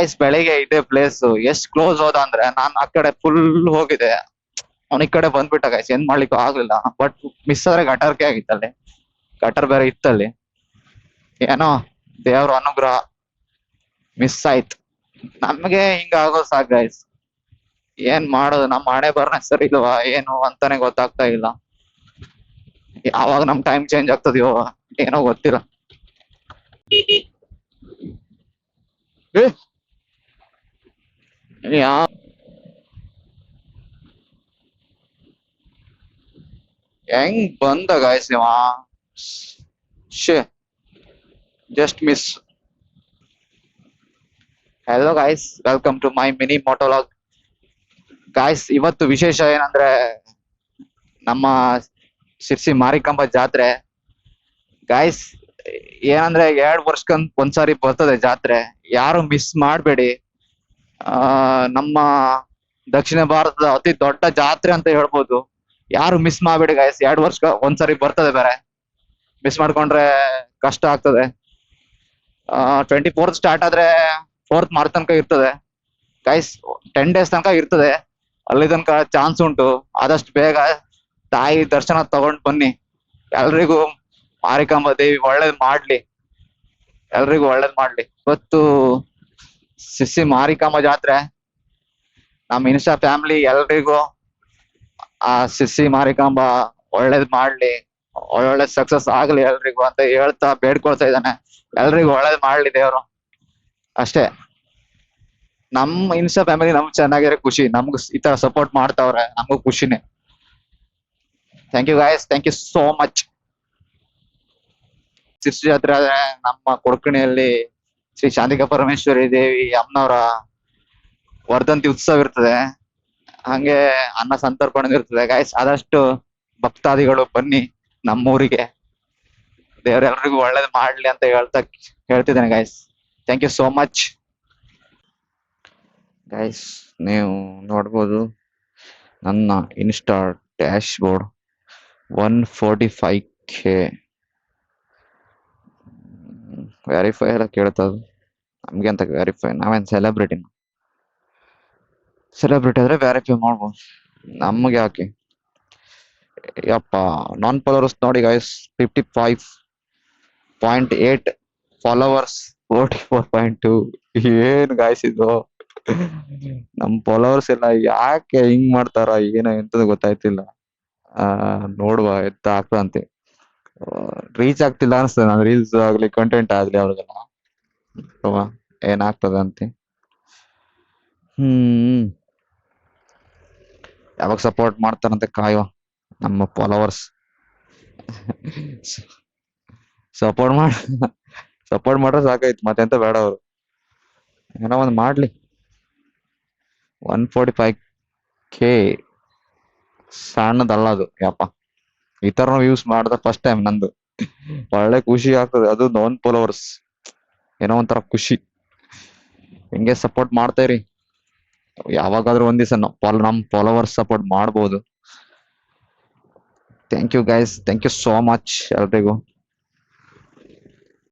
Ice ಬೆಳಿಗ್ಗೆ ಇದೆ place ಎಷ್ಟ್ ಕ್ಲೋಸ್ ಹೋದ ಅಂದ್ರೆ ನಾನ್ ಆ ಕಡೆ ಫುಲ್ ಹೋಗಿದೆ. ಅವ್ನ ಈ ಕಡೆ ಬಂದ್ಬಿಟ್ಟ ಗೈಸ್, ಏನ್ ಮಾಡ್ಲಿಕ್ಕೂ ಆಗ್ಲಿಲ್ಲ. ಬಟ್ ಮಿಸ್ ಆದ್ರೆ ಗಟರ್ಕೆ ಆಗಿತ್ತಲ್ಲಿ, ಗಟರ್ ಬೇರೆ ಇತ್ತಲ್ಲಿ. ಏನೋ ದೇವ್ರ ಅನುಗ್ರಹ, ಮಿಸ್ ಆಯ್ತು. ನಮ್ಗೆ ಹಿಂಗ ಆಗೋದು ಸಾಕು ಗೈಸ್. ಏನ್ ಮಾಡೋದು, ನಮ್ಮ ಹಣೆ ಬರ್ನ ಸರಿ ಇಲ್ವಾ ಏನು ಅಂತಾನೆ ಗೊತ್ತಾಗ್ತಾ ಇಲ್ಲ. ಯಾವಾಗ ನಮ್ ಟೈಮ್ ಚೇಂಜ್ ಆಗ್ತದೆಯೋ ಏನೋ ಗೊತ್ತಿಲ್ಲ. ಏ, ಯಾ ಹೆಂಗ್ ಬಂದ ಗಾಯ್ಸ್ ಇವ, ಶೇ just miss. Hello guys, welcome to my mini motovlog. Guys ಇವತ್ತು ವಿಶೇಷ ಏನಂದ್ರೆ ನಮ್ಮ ಶಿರ್ಸಿ ಮಾರಿಕಾಂಬ ಜಾತ್ರೆ. ಗಾಯ್ಸ್ ಏನಂದ್ರೆ 2 ವರ್ಷಕ್ಕೆ ಒಂದ್ಸಾರಿ ಬರ್ತದೆ ಜಾತ್ರೆ, ಯಾರು ಮಿಸ್ ಮಾಡ್ಬೇಡಿ. ಆ ನಮ್ಮ ದಕ್ಷಿಣ ಭಾರತದ ಅತಿ ದೊಡ್ಡ ಜಾತ್ರೆ ಅಂತ ಹೇಳ್ಬೋದು. ಯಾರು ಮಿಸ್ ಮಾಡ್ಬೇಡಿ ಗಾಯ್ಸ್, 2 ವರ್ಷಕ್ಕೆ ಒಂದ್ಸರಿ ಬರ್ತದೆ ಬೇರೆ. ಮಿಸ್ ಮಾಡ್ಕೊಂಡ್ರೆ ಕಷ್ಟ ಆಗ್ತದೆ. 24th ಸ್ಟಾರ್ಟ್ ಆದ್ರೆ 4th ಮಾರ್ಚ್ ತನಕ ಇರ್ತದೆ ಗೈಸ್. 10 days ತನಕ ಇರ್ತದೆ. ಅಲ್ಲಿ ತನಕ ಚಾನ್ಸ್ ಉಂಟು. ಆದಷ್ಟು ಬೇಗ ತಾಯಿ ದರ್ಶನ ತಗೊಂಡ್ ಬನ್ನಿ. ಎಲ್ರಿಗೂ ಮಾರಿಕಾಂಬ ದೇವಿ ಒಳ್ಳೇದ್ ಮಾಡ್ಲಿ, ಎಲ್ರಿಗೂ ಒಳ್ಳೇದ್ ಮಾಡ್ಲಿ. ಇವತ್ತು ಸಿಸಿ ಮಾರಿಕಾಂಬ ಜಾತ್ರೆ. ನಮ್ಮ ಇನ್ಸ್ಟಾ ಫ್ಯಾಮಿಲಿ ಎಲ್ರಿಗೂ ಆ ಸಿಸಿ ಮಾರಿಕಾಂಬ ಒಳ್ಳೇದ್ ಮಾಡ್ಲಿ, ಒಳ್ಳೊಳ್ಳೆ ಸಕ್ಸಸ್ ಆಗ್ಲಿ ಎಲ್ರಿಗೂ ಅಂತ ಹೇಳ್ತಾ ಬೇಡ್ಕೊಳ್ತಾ ಇದ್ದಾನೆ. ಎಲ್ರಿಗೂ ಒಳ್ಳೇದ್ ಮಾಡ್ಲಿ ದೇವ್ರು, ಅಷ್ಟೇ. ನಮ್ಮ ಇನ್ಸ್ಟಾ ಫ್ಯಾಮಿಲಿ ನಮ್ಗ್ ಚೆನ್ನಾಗಿರೋ ಖುಷಿ, ನಮ್ಗೂ ಈ ತರ ಸಪೋರ್ಟ್ ಮಾಡ್ತಾವ್ರೆ, ನಮಗೂ ಖುಷಿನೇ. Thank you guys, thank you so much. Shirsi ಜಾತ್ರೆ ಆದ್ರೆ ನಮ್ಮ ಕೊಡಕಣಿಯಲ್ಲಿ ಶ್ರೀ ಶಾಂತಿಕಾ ಪರಮೇಶ್ವರಿ ದೇವಿ ಅಮ್ಮನವರ ವರ್ಧಂತಿ ಉತ್ಸವ ಇರ್ತದೆ. ಹಂಗೆ ಅನ್ನ ಸಂತರ್ಪಣೆ ಇರ್ತದೆ ಗಾಯ್ಸ್. ಆದಷ್ಟು ಭಕ್ತಾದಿಗಳು ಬನ್ನಿ ನಮ್ಮೂರಿಗೆ. ದೇವ್ರೆಲ್ರಿಗೂ ಒಳ್ಳೇದ್ ಮಾಡ್ಲಿ ಅಂತ ಹೇಳ್ತಿದ್ದೇನೆ guys. Thank you so much. Guys ನೀವು ನೋಡ್ಬೋದು ನನ್ನ insta dash board 145K verify ಎಲ್ಲ ಕೇಳ್ತದ. ನಮ್ಗೆ ಅಂತ ವೆರಿಫೈ, ನಾವೇನ್ ಸೆಲೆಬ್ರಿಟಿ ಆದ್ರೆ ವೆರಿಫೈ ಮಾಡ್ಬೋದು, ನಮ್ಗೆ ಯಾಕೆ ಯಪ್ಪ. ನಾನ್ ಫಾಲೋವರ್ಸ್ ನೋಡಿ ಗೈಸ್ 55.8 ಫಾಲೋವರ್ಸ್, 44.2. ಏನ್ ಗಾಯ್ಸ್ ಇದು, ನಮ್ ಫಾಲೋವರ್ಸ್ ಎಲ್ಲ ಯಾಕೆ ಹಿಂಗ್ ಮಾಡ್ತಾರ ಏನೋ ಎಂತದ ಗೊತ್ತಾಯ್ತಿಲ್ಲ. ನೋಡುವ ಎತ್ತ ಆಗ್ತದಂತೆ. ರೀಚ್ ಆಗ್ತಿಲ್ಲ ಅನ್ಸ್ತದೆ, ನಾನು ರೀಲ್ಸ್ ಆಗ್ಲಿ ಕಂಟೆಂಟ್ ಆಗ್ಲಿ ಅವ್ರಿಗೆಲ್ಲ ಏನಾಗ್ತದ ಅಂತೆ. ಯಾವಾಗ ಸಪೋರ್ಟ್ ಮಾಡ್ತಾರಂತೆ ಕಾಯುವ ನಮ್ಮ ಫಾಲೋವರ್ಸ್. ಸಪೋರ್ಟ್ ಮಾಡ್ರೆ ಸಾಕಾಯ್ತು, ಮತ್ತೆಂತ ಬೇಡ ಅವರು. ಏನೋ ಒಂದ್ ಮಾಡ್ಲಿ. 145K ಸಣ್ಣದಲ್ಲ ಅದು ಯಪ್ಪ. ಈ ತರ ಯೂಸ್ ಮಾಡ್ದ ಫಸ್ಟ್ ಟೈಮ್ ನಂದು. ಒಳ್ಳೆ ಖುಷಿ ಆಗ್ತದೆ, ಅದು ನೋನ್ ಫಾಲೋವರ್ಸ್, ಏನೋ ಒಂಥರ ಖುಷಿ. ಹಿಂಗೆ ಸಪೋರ್ಟ್ ಮಾಡ್ತಾ ಇರಿ. ಯಾವಾಗಾದ್ರೂ ಒಂದ್ ದಿವಸ ನಮ್ ಫಾಲೋವರ್ಸ್ ಸಪೋರ್ಟ್ ಮಾಡ್ಬೋದು. Thank you guys, thank you so much ಎಲ್ರಿಗೂ.